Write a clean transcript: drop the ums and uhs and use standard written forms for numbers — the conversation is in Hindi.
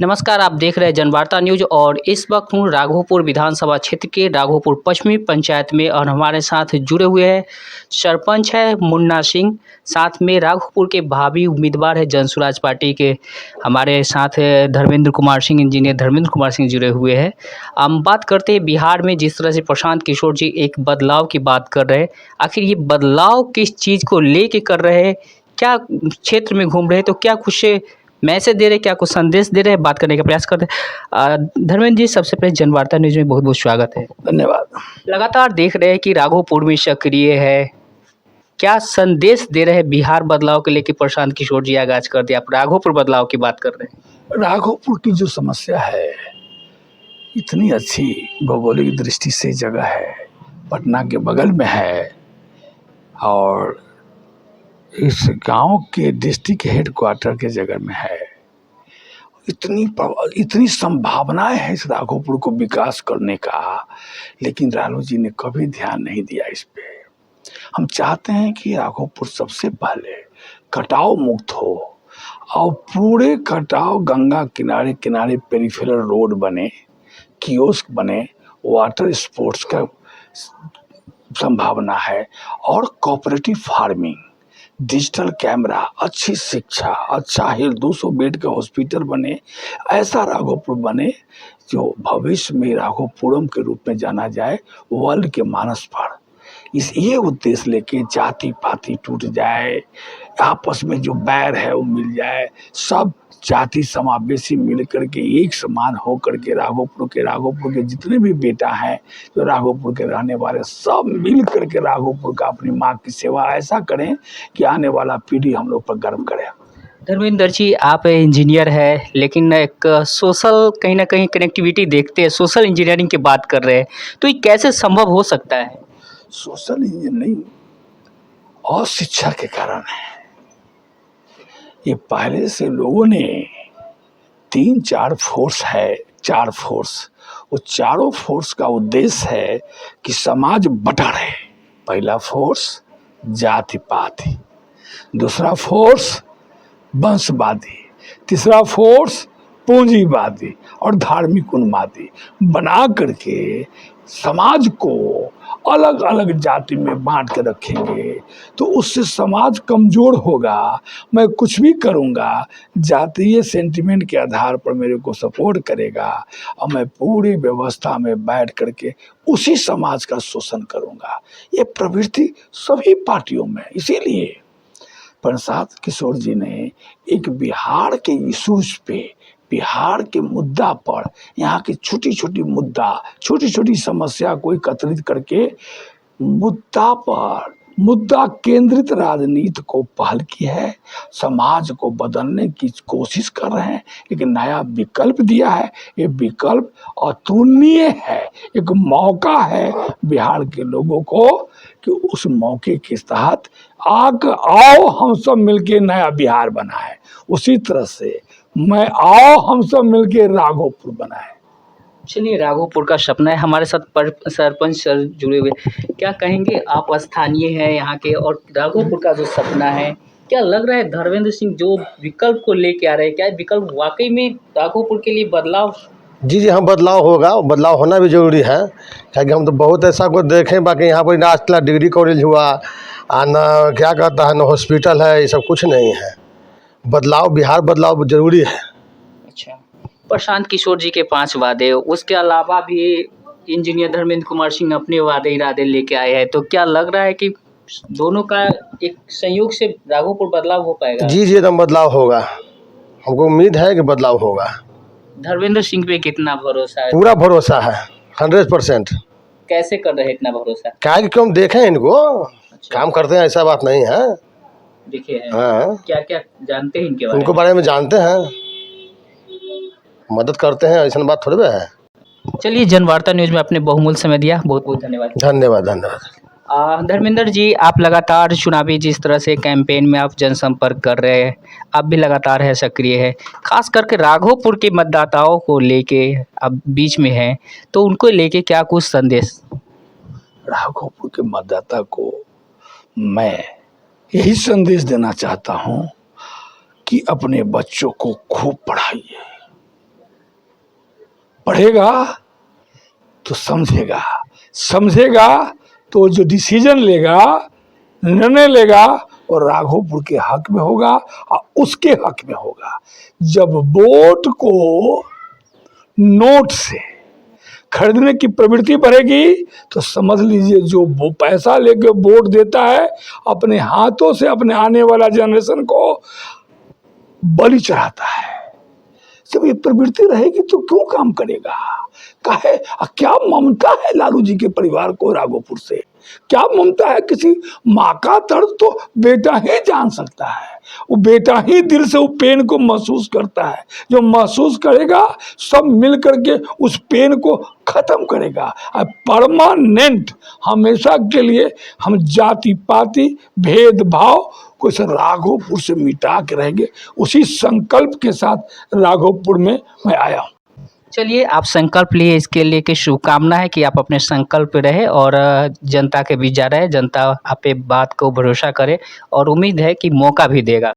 नमस्कार, आप देख रहे हैं जनवार्ता न्यूज और इस वक्त हूँ राघोपुर विधानसभा क्षेत्र के राघोपुर पश्चिमी पंचायत में और हमारे साथ जुड़े हुए हैं सरपंच है मुन्ना सिंह, साथ में राघोपुर के भावी उम्मीदवार है जनसुराज पार्टी के हमारे साथ धर्मेंद्र कुमार सिंह, इंजीनियर धर्मेंद्र कुमार सिंह जुड़े हुए हैं। हम बात करते हैं बिहार में जिस तरह से प्रशांत किशोर जी एक बदलाव की बात कर रहे हैं, आखिर ये बदलाव किस चीज़ को लेके कर रहे हैं, क्या क्षेत्र में घूम रहे हैं, तो क्या कुछ मैसेज दे रहे, क्या कुछ संदेश दे रहे हैं, बात करने का प्रयास करते हैं। धर्मेंद्र जी, सबसे पहले जनवार्ता न्यूज में बहुत बहुत स्वागत है। धन्यवाद। लगातार देख रहे हैं कि राघोपुर में सक्रिय है, क्या संदेश दे रहे हैं बिहार बदलाव के लेके? प्रशांत किशोर जी आगाज कर दिया, आप राघोपुर बदलाव की बात कर रहे हैं। राघोपुर की जो समस्या है, इतनी अच्छी भौगोलिक दृष्टि से जगह है, पटना के बगल में है और इस गांव के डिस्ट्रिक्ट हेडक्वार्टर के जगह में है। इतनी संभावनाएं हैं इस राघोपुर को विकास करने का, लेकिन राघव जी ने कभी ध्यान नहीं दिया इस पे। हम चाहते हैं कि राघोपुर सबसे पहले कटाव मुक्त हो और पूरे कटाव गंगा किनारे किनारे पेरिफेरल रोड बने, कियोस्क बने, वाटर स्पोर्ट्स का संभावना है और कोऑपरेटिव फार्मिंग, डिजिटल कैमरा, अच्छी शिक्षा, अच्छा हेल्थ, 200 बेड का हॉस्पिटल बने। ऐसा राघोपुर बने जो भविष्य में राघोपुरम के रूप में जाना जाए वर्ल्ड के मानस पर। ये उद्देश्य लेके जाति पाति टूट जाए, आपस में जो बैर है वो मिल जाए, सब जाति समावेशी मिल करके एक समान हो करके राघोपुर के जितने भी बेटा हैं जो राघोपुर के रहने वाले, सब मिल करके राघोपुर का अपनी माँ की सेवा ऐसा करें कि आने वाला पीढ़ी हम लोग पर गर्व करे। धर्मेंद्र जी, आप इंजीनियर है, लेकिन एक सोशल कहीं ना कहीं कनेक्टिविटी देखते हैं, सोशल इंजीनियरिंग की बात कर रहे हैं, तो ये कैसे संभव हो सकता है? सोशल इंजीनियरिंग और शिक्षा के कारण है। ये पहले से लोगों ने 3-4 फोर्स है, 4 फोर्स, वो चारों फोर्स का उद्देश्य है कि समाज बटा रहे। पहला फोर्स जाति पाति, दूसरा फोर्स वंशवादी, तीसरा फोर्स पूंजीवादी और धार्मिक उन्मादी बना करके समाज को अलग अलग जाति में बांट के रखेंगे तो उससे समाज कमजोर होगा। मैं कुछ भी करूंगा जातीय सेंटिमेंट के आधार पर मेरे को सपोर्ट करेगा और मैं पूरी व्यवस्था में बैठ करके उसी समाज का शोषण करूंगा। ये प्रवृत्ति सभी पार्टियों में। इसीलिए प्रशांत किशोर जी ने एक बिहार के इशूज पे, बिहार के मुद्दा पर, यहाँ की छोटी छोटी समस्या को एकत्रित करके मुद्दा केंद्रित राजनीति को पहल की है। समाज को बदलने की कोशिश कर रहे हैं, एक नया विकल्प दिया है। ये विकल्प अतुलनीय है, एक मौका है बिहार के लोगों को कि उस मौके के तहत आओ हम सब मिलके नया बिहार बनाए। उसी तरह से आओ हम सब मिलके राघोपुर बनाए। चलिए, राघोपुर का सपना है। हमारे साथ सरपंच सर जुड़े हुए, क्या कहेंगे? आप स्थानीय हैं यहाँ के और राघोपुर का जो सपना है, क्या लग रहा है धर्मेंद्र सिंह जो विकल्प को लेके आ रहे हैं, क्या विकल्प वाकई में राघोपुर के लिए बदलाव? जी हाँ, बदलाव होगा, बदलाव होना भी जरूरी है। क्योंकि हम तो बहुत ऐसा को देखें, बाकी यहाँ पर ना आज डिग्री कॉलेज हुआ ना क्या कहता है, ना हॉस्पिटल है, ये सब कुछ नहीं है। बिहार बदलाव जरूरी है। अच्छा, प्रशांत किशोर जी के 5 वादे, उसके अलावा भी इंजीनियर धर्मेंद्र कुमार सिंह अपने वादे इरादे लेके आए हैं, तो क्या लग रहा है कि दोनों का एक संयोग से राघोपुर बदलाव हो पाएगा? जी एकदम बदलाव होगा, हमको उम्मीद है कि बदलाव होगा। धर्मेंद्र सिंह पे कितना भरोसा है? पूरा भरोसा है, 100%। कैसे कर रहे हैं इतना भरोसा? क्या कि हम देखें इनको काम करते हैं, ऐसा बात नहीं है। देखे हैं? हाँ, क्या क्या जानते हैं इनके उनको बारे में जानते हैं, मदद करते हैं, ऐसा बात थोड़ी है। चलिए, जनवार्ता न्यूज में आपने बहुमूल्य समय दिया, बहुत बहुत धन्यवाद। धन्यवाद। धर्मेंद्र जी, आप लगातार चुनावी जिस तरह से कैंपेन में आप जनसंपर्क कर रहे हैं, आप भी लगातार है सक्रिय है, खास करके राघोपुर के मतदाताओं को लेके आप बीच में हैं, तो उनको लेके क्या कुछ संदेश? राघोपुर के मतदाता को मैं यही संदेश देना चाहता हूँ कि अपने बच्चों को खूब पढ़ाइए, पढ़ेगा तो समझेगा, समझेगा तो जो डिसीजन लेगा, निर्णय लेगा, और राघोपुर के हक में होगा और उसके हक में होगा। जब वोट को नोट से खरीदने की प्रवृत्ति बढ़ेगी तो समझ लीजिए जो वो पैसा लेके वोट देता है अपने हाथों से अपने आने वाला जनरेशन को बलि चढ़ाता है। जब ये प्रवृत्ति रहेगी तो क्यों काम करेगा? काहे क्या ममता है लालू जी के परिवार को राघोपुर से? क्या ममता है? किसी माँ का दर्द तो बेटा ही जान सकता है। वो बेटा ही दिल से वो पेन को महसूस करता है। जो महसूस करेगा सब मिल करके उस पेन को खत्म करेगा। अब परमानेंट हमेशा के लिए हम जाति पाति भेदभाव को इस राघोपुर से मिटा के रहेंगे। उसी संकल्प के साथ राघोपुर में मैं आया हूँ। चलिए, आप संकल्प लिए, इसके लिए कि शुभकामना है कि आप अपने संकल्प पे रहे और जनता के बीच जा रहे हैं। जनता आप पे बात को भरोसा करे और उम्मीद है कि मौका भी देगा।